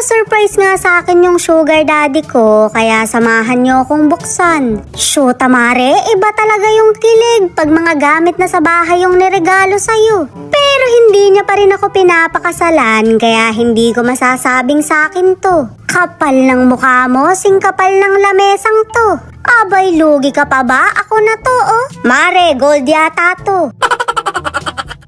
Nagpa-surprise nga sa akin yung sugar daddy ko, kaya samahan niyo akong buksan. Shoot, mare, iba talaga yung kilig pag mga gamit na sa bahay yung niregalo sa'yo. Pero hindi niya pa rin ako pinapakasalan, kaya hindi ko masasabing sa akin to. Kapal ng mukha mo, singkapal ng lamesang to. Abay, lugi ka pa ba? Ako na to, oh. Mare, gold yata to.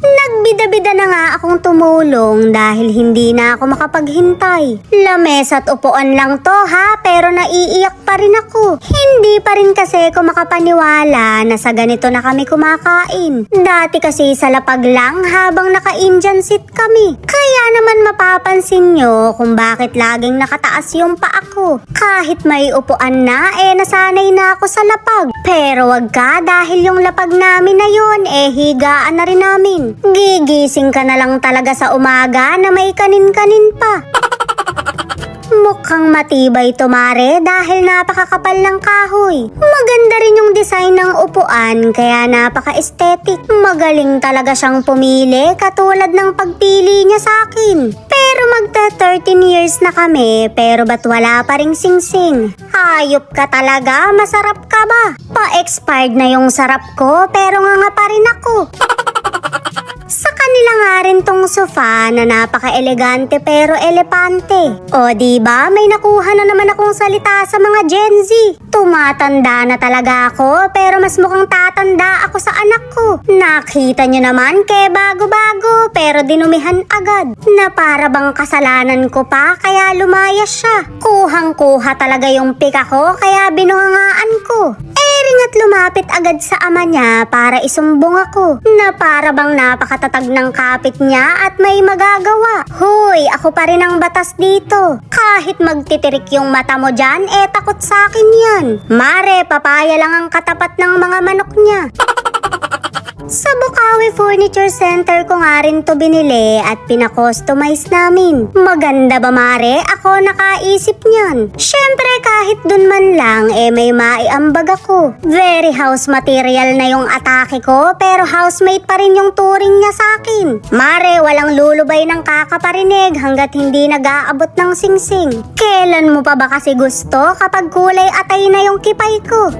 Nagbida-bida na nga akong tumulong dahil hindi na ako makapaghintay. Lamesa at upuan lang to ha, pero naiiyak pa rin ako. Hindi pa rin kasi ako makapaniwala na sa ganito na kami kumakain. Dati kasi sa lapag lang habang naka-Indian seat kami. Kaya naman mapapansin nyo kung bakit laging nakataas yung paa ko. Kahit may upuan na, nasanay na ako sa lapag. Pero wag ka, dahil yung lapag namin na yun, higaan na rin namin. Gigising ka na lang talaga sa umaga na may kanin-kanin pa. Mukhang matibay to, mare, dahil napakakapal ng kahoy. Maganda rin yung design ng upuan, kaya napaka-aesthetic. Magaling talaga siyang pumili, katulad ng pagpili niya sa akin. Pero magta 13 years na kami, pero ba't wala pa ring singsing? Hayop ka talaga, masarap ka ba? Pa-expired na yung sarap ko, pero nga pa rin ako. Sa kanila nga rin tong sofa na napaka-elegante pero elepante. O diba, may nakuha na naman akong salita sa mga Gen Z. Tumatanda na talaga ako, pero mas mukhang tatanda ako sa anak ko. Nakita nyo naman, bago-bago, pero dinumihan agad. Na para bang kasalanan ko pa, kaya lumayas siya. Kuhang-kuha talaga yung pika ko, kaya binuhangaan ko. At lumapit agad sa ama niya para isumbong ako, na para bang napakatatag ng kapit niya at may magagawa. Hoy, ako pa rin ang batas dito. Kahit magtitirik yung mata mo dyan, takot sa akin yan. Mare, papaya lang ang katapat ng mga manok niya. Sa Bukawi Furniture Center ko nga rin to binili at pinakustomize namin. Maganda ba, mare? Ako nakaisip niyan. Syempre kahit dun man lang, may maiambag ako. Very house material na yung atake ko, pero housemate pa rin yung turing niya sa akin. Mare, walang lulubay ng kakaparinig hanggat hindi nag-aabot ng singsing. Kailan mo pa ba kasi gusto kapag kulay atay na yung kipay ko?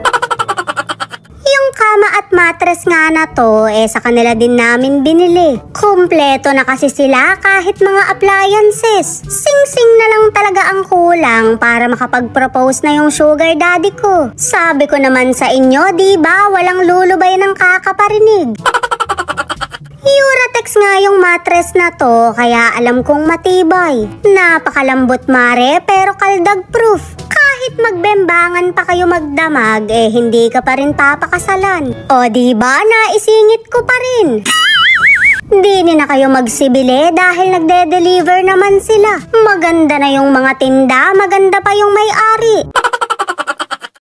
Yung kama at mattress nga na to, sa kanila din namin binili. Kompleto na kasi sila kahit mga appliances. Sing-sing na lang talaga ang kulang para makapag-propose na yung sugar daddy ko. Sabi ko naman sa inyo, diba, walang lulubay ng kakaparinig. Uratex nga yung mattress na to, kaya alam kong matibay. Napakalambot, mare, pero kaldag proof. Kahit magbembangan pa kayo magdamag, hindi ka pa rin papakasalan. O diba, naisingit ko pa rin. Hindi na kayo magsibili dahil nagde-deliver naman sila. Maganda na yung mga tinda, maganda pa yung may-ari.